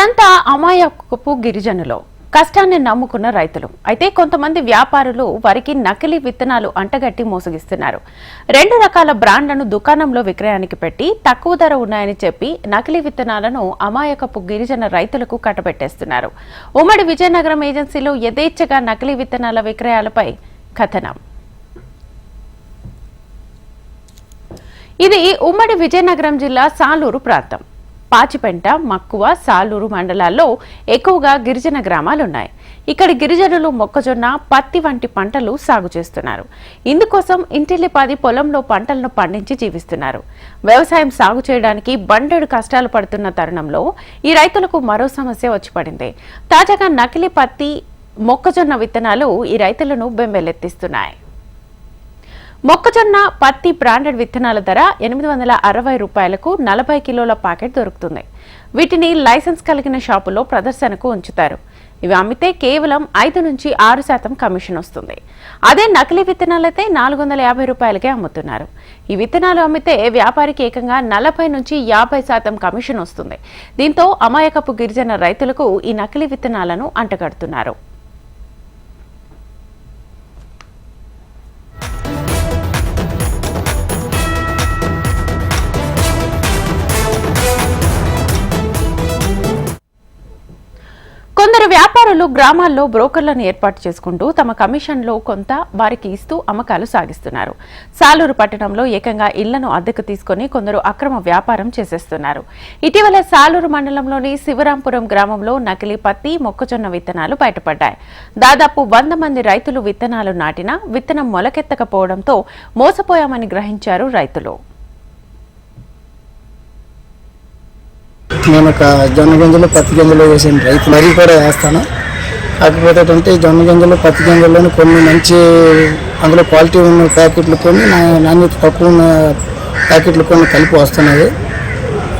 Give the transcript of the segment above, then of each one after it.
వీళ్ళంతా అమాయకపు గిరిజనులు, కష్టాన్ని నమ్ముకున్న రైతులు. అయితే కొంతమంది వ్యాపారులు వారికి నకిలీ విత్తనాలు అంటగట్టి మోసగిస్తున్నారు. 2 రకాల బ్రాండ్లను దుకాణంలో విక్రయానికి పెట్టి తక్కువ ధర ఉన్నాయని చెప్పి నకిలీ విత్తనాలను అమాయకపు గిరిజన రైతులకు కట్టబెట్టేస్తున్నారు. ఉమ్మడి విజయనగరం ఏజెన్సీలో యథేచ్ఛగా నకిలీ విత్తనాల విక్రయాలపై కథనం. ఇది ఉమ్మడి విజయనగరం జిల్లా సాలూరు ప్రాంతం. పాచిపెంట, మక్కువ, సాలూరు మండలాల్లో ఎక్కువగా గిరిజన గ్రామాలున్నాయి. ఇక్కడ గిరిజనులు మొక్కజొన్న, పత్తి వంటి పంటలు సాగు చేస్తున్నారు. ఇందుకోసం ఇంటిల్లిపాది పొలంలో పంటలను పండించి జీవిస్తున్నారు. వ్యవసాయం సాగు చేయడానికి బండెడు కష్టాలు పడుతున్న తరుణంలో ఈ రైతులకు మరో సమస్య వచ్చి పడింది. తాజాగా నకిలీ పత్తి, మొక్కజొన్న విత్తనాలు ఈ రైతులను బెంబేలెత్తిస్తున్నాయి. మొక్కజొన్న, పత్తి బ్రాండెడ్ విత్తనాల ధర 860 రూపాయలకు 40 కిలోల ప్యాకెట్ దొరుకుతుంది. వీటిని లైసెన్స్ కలిగిన షాపుల్లో ప్రదర్శనకు ఉంచుతారు. ఇవి అమ్మితే కేవలం 5 నుంచి 6% కమిషన్ వస్తుంది. అదే నకిలీ విత్తనాలైతే 450 రూపాయలకే అమ్ముతున్నారు. ఈ విత్తనాలు అమ్మితే వ్యాపారికి ఏకంగా 40 నుంచి 50% కమిషన్ వస్తుంది. దీంతో అమాయకపు గిరిజన రైతులకు ఈ నకిలీ విత్తనాలను అంటగడుతున్నారు. కొందరు వ్యాపారులు గ్రామాల్లో బ్రోకర్లను ఏర్పాటు చేసుకుంటూ తమ కమిషన్లో కొంత వారికి ఇస్తూ అమ్మకాలు సాగిస్తున్నారు. సాలూరు పట్టణంలో ఏకంగా ఇళ్లను అద్దెకు తీసుకుని కొందరు అక్రమ వ్యాపారం చేసేస్తున్నారు. ఇటీవల సాలూరు మండలంలోని శివరాంపురం గ్రామంలో నకిలీ పత్తి, మొక్కజొన్న విత్తనాలు బయటపడ్డాయి. దాదాపు 100 మంది రైతులు విత్తనాలు నాటినా విత్తనం మొలకెత్తకపోవడంతో మోసపోయామని గ్రహించారు రైతులు. నేను ఒక జొన్న గింజలు, పత్తి గింజలు వేసిన రైతు మరీ కూడా వేస్తాను. కాకపోతే ఏంటంటే జొన్న గింజలు, పత్తి గింజల్లోని కొన్ని మంచి అందులో క్వాలిటీ ఉన్న ప్యాకెట్లు కొన్ని, నాణ్యత తక్కువ ఉన్న ప్యాకెట్లు కొన్ని కలిపి వస్తున్నాయి.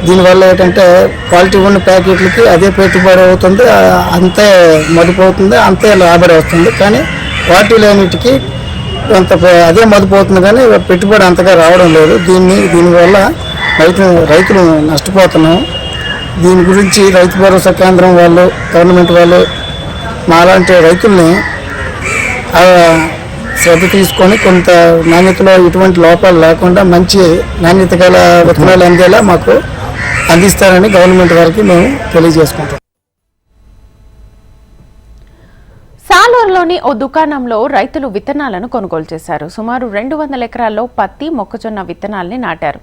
దీనివల్ల ఏంటంటే క్వాలిటీ ఉన్న ప్యాకెట్లకి అదే పెట్టుబడి అవుతుంది, అంతే మదుపు అవుతుంది, అంతే రాబడి వస్తుంది. కానీ క్వాలిటీ లేనిటికి అంత అదే మదుపు అవుతుంది, కానీ పెట్టుబడి అంతగా రావడం లేదు. దీనివల్ల రైతులు నష్టపోతున్నాం. దీని గురించి రైతు భరోసా కేంద్రం వాళ్ళు, గవర్నమెంట్ వాళ్ళు మాలాంటి రైతుల్ని శ్రద్ధ తీసుకొని కొంత నాణ్యతలో ఎటువంటి లోపాలు లేకుండా మంచి నాణ్యత గల విత్తనాలు అందేలా మాకు అందిస్తారని గవర్నమెంట్ వారికి మేము తెలియజేసుకుంటాం. సాలూరులోని ఓ దుకాణంలో రైతులు విత్తనాలను కొనుగోలు చేశారు. సుమారు 200 ఎకరాల్లో పత్తి, మొక్కజొన్న విత్తనాల్ని నాటారు.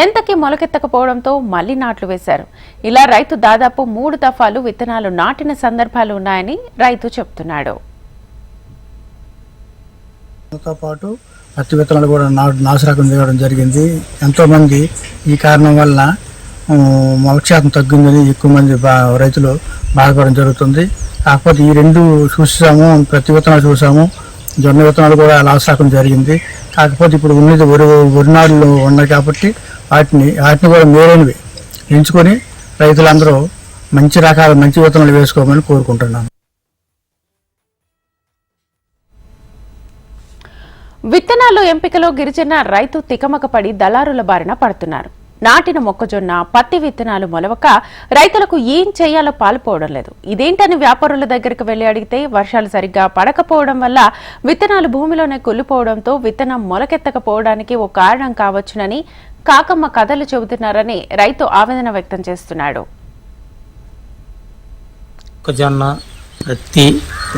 ఎంతకీ మొలకెత్తకపోవడంతో మళ్లీ నాట్లు వేశారు. ఇలా రైతు దాదాపు 3 దఫాలు విత్తనాలు నాటిన సందర్భాలు ఉన్నాయని రైతు చెప్తున్నాడు. తో పాటు పత్తి విత్తనాలు కూడా నాశరకం దిగడం జరిగింది. ఎంతోమంది ఈ కారణం వల్ల మొలక తగ్గిందని ఎక్కువ మంది రైతులు బాధపడడం జరుగుతుంది. కాకపోతే ఈ 2 చూసాము, పత్తి విత్తనాలు చూసాము, జొన్న విత్తనాలు కూడా నాశరకం జరిగింది. కాకపోతే ఇప్పుడు ఉన్నది వరినాడులు ఉన్నాయి కాబట్టి వాటిని కూడా మేలైనవి ఎంచుకొని రైతులందరూ మంచి విత్తనాలు వేసుకోమని కోరుకుంటున్నాను. విత్తనాలు ఎంపికలో గిరిజన రైతు తికమకపడి దళారుల బారిన పడుతున్నారు. నాటిన మొక్కజొన్న, పత్తి విత్తనాలు మొలవక రైతులకు ఏం చేయాలో పాలుపోవడం లేదు. ఇదేంటని వ్యాపారుల దగ్గరకు వెళ్లి అడిగితే వర్షాలు సరిగ్గా పడకపోవడం వల్ల విత్తనాలు భూమిలోనే కుళ్ళిపోవడంతో విత్తనం మొలకెత్తకపోవడానికి ఓ కారణం కావచ్చునని కాకమ్మ కథలు చెబుతున్నారని రైతు ఆవేదన వ్యక్తం చేస్తున్నాడు. మొక్కజొన్న, పత్తి,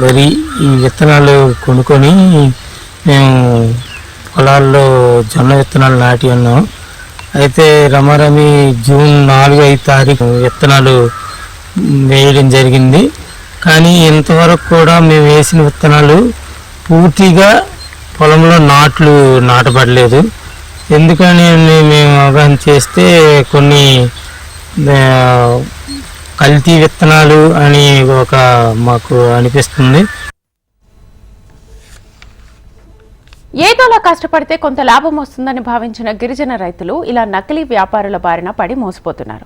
వరి ఈ విత్తనాలు కొనుక్కొని మేము పొలాల్లో జొన్న విత్తనాలు నాటి ఉన్నాం. అయితే రమారమి జూన్ 4-5 తారీఖు విత్తనాలు వేయడం జరిగింది. కానీ ఇంతవరకు కూడా మేము వేసిన విత్తనాలు పూర్తిగా పొలంలో నాటబడలేదు. ఎందుకని మేము అవగాహన చేస్తే కొన్ని కల్తీ విత్తనాలు అని మాకు అనిపిస్తుంది. ఏదోలా కష్టపడితే కొంత లాభం వస్తుందని భావించిన గిరిజన రైతులు ఇలా నకిలీ వ్యాపారుల బారిన పడి మోసపోతున్నారు.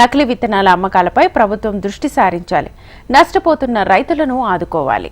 నకిలీ విత్తనాల అమ్మకాలపై ప్రభుత్వం దృష్టి సారించాలి. నష్టపోతున్న రైతులను ఆదుకోవాలి.